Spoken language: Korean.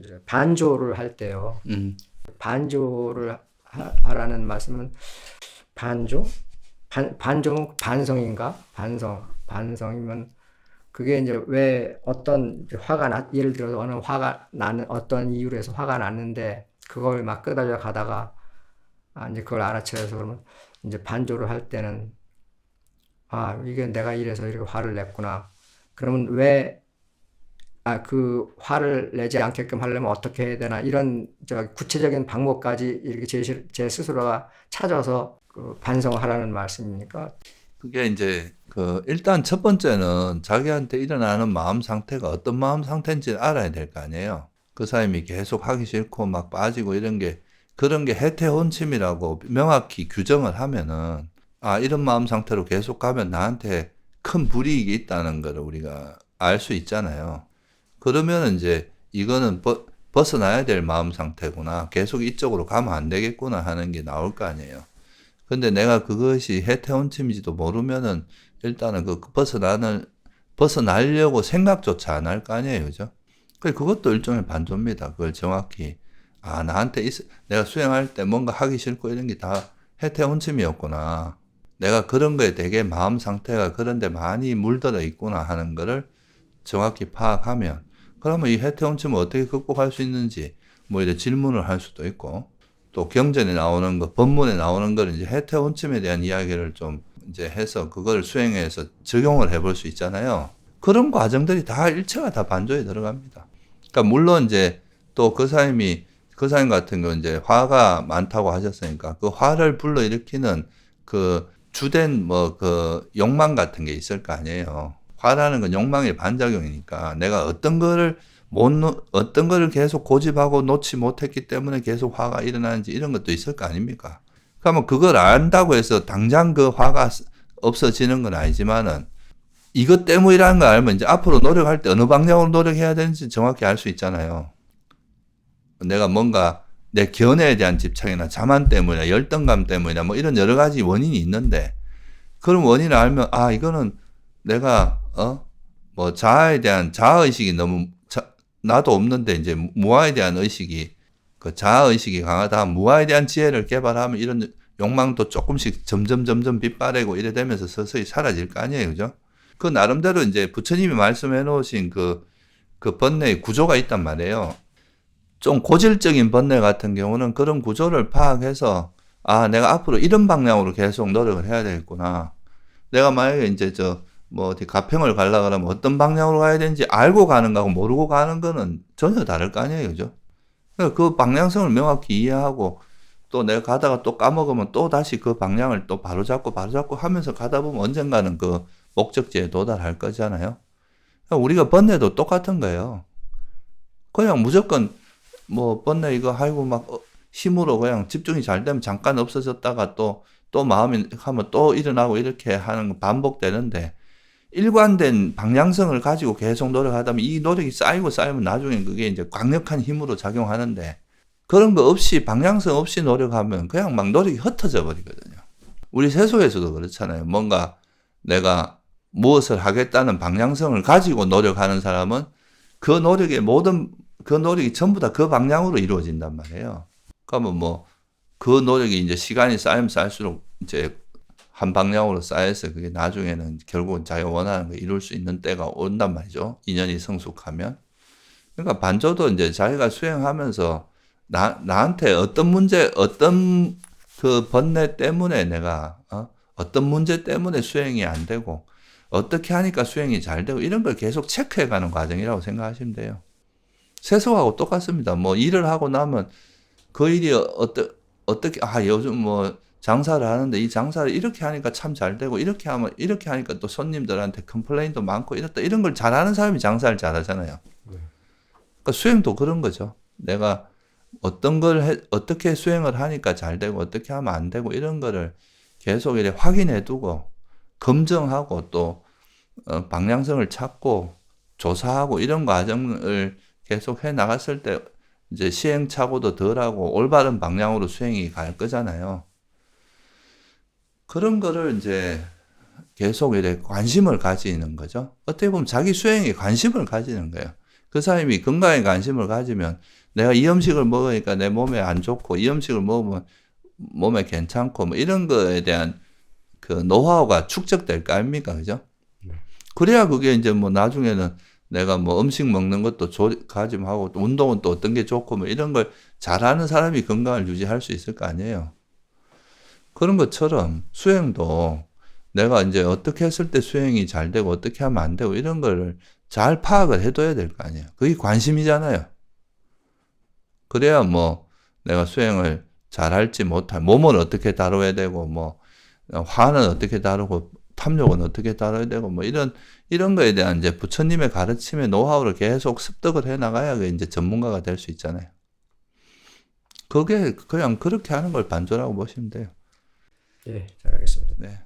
말씀드려요. 반조를 할 때요. 음, 반조를 하라는 말씀은 반조? 반조는 반성인가? 반성이면 그게 이제 왜 어떤 예를 들어서 어느 화가 나는 어떤 이유로 해서 화가 났는데 그걸 막 끄달려 가다가 이제 그걸 알아채려서 그러면 이제 반조를 할 때는 이게 내가 이래서 이렇게 화를 냈구나. 그러면 그 화를 내지 않게끔 하려면 어떻게 해야 되나 이런 구체적인 방법까지 이렇게 제 스스로가 찾아서 그 반성을 하라는 말씀입니까? 그게 이제 일단 첫 번째는 자기한테 일어나는 마음 상태가 어떤 마음 상태인지 알아야 될 거 아니에요. 그 사람이 계속 하기 싫고 막 빠지고 그런 게 해태혼침이라고 명확히 규정을 하면은, 이런 마음 상태로 계속 가면 나한테 큰 불이익이 있다는 걸 우리가 알 수 있잖아요. 그러면 이제 이거는 벗어나야 될 마음 상태구나. 계속 이쪽으로 가면 안 되겠구나 하는 게 나올 거 아니에요. 근데 내가 그것이 해태혼침인지도 모르면은 일단은 벗어나려고 생각조차 안 할 거 아니에요. 그죠? 그것도 일종의 반조입니다. 그걸 정확히, 내가 수행할 때 뭔가 하기 싫고 이런 게 다 해태혼침이었구나. 내가 그런 거에 되게 마음 상태가 그런데 많이 물들어 있구나 하는 거를 정확히 파악하면, 그러면 이 해태혼침을 어떻게 극복할 수 있는지 뭐 이런 질문을 할 수도 있고, 또 경전에 나오는 거, 법문에 나오는 거를 이제 해태혼침에 대한 이야기를 좀 이제 해서 그걸 수행해서 적용을 해볼 수 있잖아요. 그런 과정들이 다 일체가 다 반조에 들어갑니다. 그러니까 물론 이제 또 그 사람 같은 거 이제 화가 많다고 하셨으니까 그 화를 불러일으키는 그 주된 욕망 같은 게 있을 거 아니에요. 화라는 건 욕망의 반작용이니까 내가 어떤 거를 계속 고집하고 놓지 못했기 때문에 계속 화가 일어나는지 이런 것도 있을 거 아닙니까? 그러면 그걸 안다고 해서 당장 그 화가 없어지는 건 아니지만은 이것 때문이라는 걸 알면 이제 앞으로 노력할 때 어느 방향으로 노력해야 되는지 정확히 알 수 있잖아요. 내가 뭔가 내 견해에 대한 집착이나 자만 때문이나 열등감 때문이나 뭐 이런 여러 가지 원인이 있는데, 그런 원인을 알면 이거는 내가 자아에 대한 자아의식이 나도 없는데 이제 무아에 대한 의식이, 그 자아의식이 강하다. 무아에 대한 지혜를 개발하면 이런 욕망도 조금씩 점점 빗바래고 이래 되면서 서서히 사라질 거 아니에요. 그죠? 그 나름대로 이제 부처님이 말씀해 놓으신 그 번뇌의 구조가 있단 말이에요. 좀 고질적인 번뇌 같은 경우는 그런 구조를 파악해서 내가 앞으로 이런 방향으로 계속 노력을 해야 되겠구나. 내가 만약에 이제 어디 가평을 가려고 그러면 어떤 방향으로 가야 되는지 알고 가는 거하고 모르고 가는 거는 전혀 다를 거 아니에요. 그죠? 그러니까 그 방향성을 명확히 이해하고 또 내가 가다가 또 까먹으면 또 다시 그 방향을 또 바로잡고 하면서 가다 보면 언젠가는 그 목적지에 도달할 거잖아요. 그러니까 우리가 번뇌도 똑같은 거예요. 그냥 무조건 번뇌 이거 하고 막 힘으로 그냥 집중이 잘 되면 잠깐 없어졌다가 또 마음이 하면 또 일어나고 이렇게 하는 거 반복되는데, 일관된 방향성을 가지고 계속 노력하다면 이 노력이 쌓이면 나중에 그게 이제 강력한 힘으로 작용하는데, 그런 거 없이 방향성 없이 노력하면 그냥 막 노력이 흩어져 버리거든요. 우리 세속에서도 그렇잖아요. 뭔가 내가 무엇을 하겠다는 방향성을 가지고 노력하는 사람은 그 노력이 전부 다 그 방향으로 이루어진단 말이에요. 그러면 그 노력이 이제 시간이 쌓이면 쌓일수록 이제 한 방향으로 쌓여서 그게 나중에는 결국은 자기가 원하는 걸 이룰 수 있는 때가 온단 말이죠. 인연이 성숙하면. 그러니까 반조도 이제 자기가 수행하면서 나한테 어떤 그 번뇌 때문에 내가, 어떤 문제 때문에 수행이 안 되고, 어떻게 하니까 수행이 잘 되고, 이런 걸 계속 체크해 가는 과정이라고 생각하시면 돼요. 세속하고 똑같습니다. 일을 하고 나면 그 일이 어떻게, 요즘 장사를 하는데 이 장사를 이렇게 하니까 참 잘 되고, 이렇게 하니까 또 손님들한테 컴플레인도 많고 이런 걸 잘하는 사람이 장사를 잘하잖아요. 그러니까 수행도 그런 거죠. 내가 어떻게 수행을 하니까 잘 되고, 어떻게 하면 안 되고, 이런 거를 계속 이렇게 확인해 두고, 검증하고, 또, 방향성을 찾고, 조사하고, 이런 과정을 계속 해 나갔을 때, 이제 시행착오도 덜하고, 올바른 방향으로 수행이 갈 거잖아요. 그런 거를 이제 계속 이렇게 관심을 가지는 거죠. 어떻게 보면 자기 수행에 관심을 가지는 거예요. 그 사람이 건강에 관심을 가지면 내가 이 음식을 먹으니까 내 몸에 안 좋고 이 음식을 먹으면 몸에 괜찮고 뭐 이런 거에 대한 그 노하우가 축적될 거 아닙니까? 그죠? 그래야 그게 이제 뭐 나중에는 내가 뭐 음식 먹는 것도 가짐하고 또 운동은 또 어떤 게 좋고 뭐 이런 걸 잘하는 사람이 건강을 유지할 수 있을 거 아니에요. 그런 것처럼 수행도 내가 이제 어떻게 했을 때 수행이 잘 되고 어떻게 하면 안 되고 이런 거를 잘 파악을 해둬야 될 거 아니에요. 그게 관심이잖아요. 그래야 뭐 내가 수행을 잘할지 못할, 몸을 어떻게 다뤄야 되고 뭐 화는 어떻게 다루고 탐욕은 어떻게 다뤄야 되고 뭐 이런 거에 대한 이제 부처님의 가르침의 노하우를 계속 습득을 해 나가야 이제 전문가가 될 수 있잖아요. 그게 그냥 그렇게 하는 걸 반조라고 보시면 돼요. 예, 잘 알겠습니다. 네.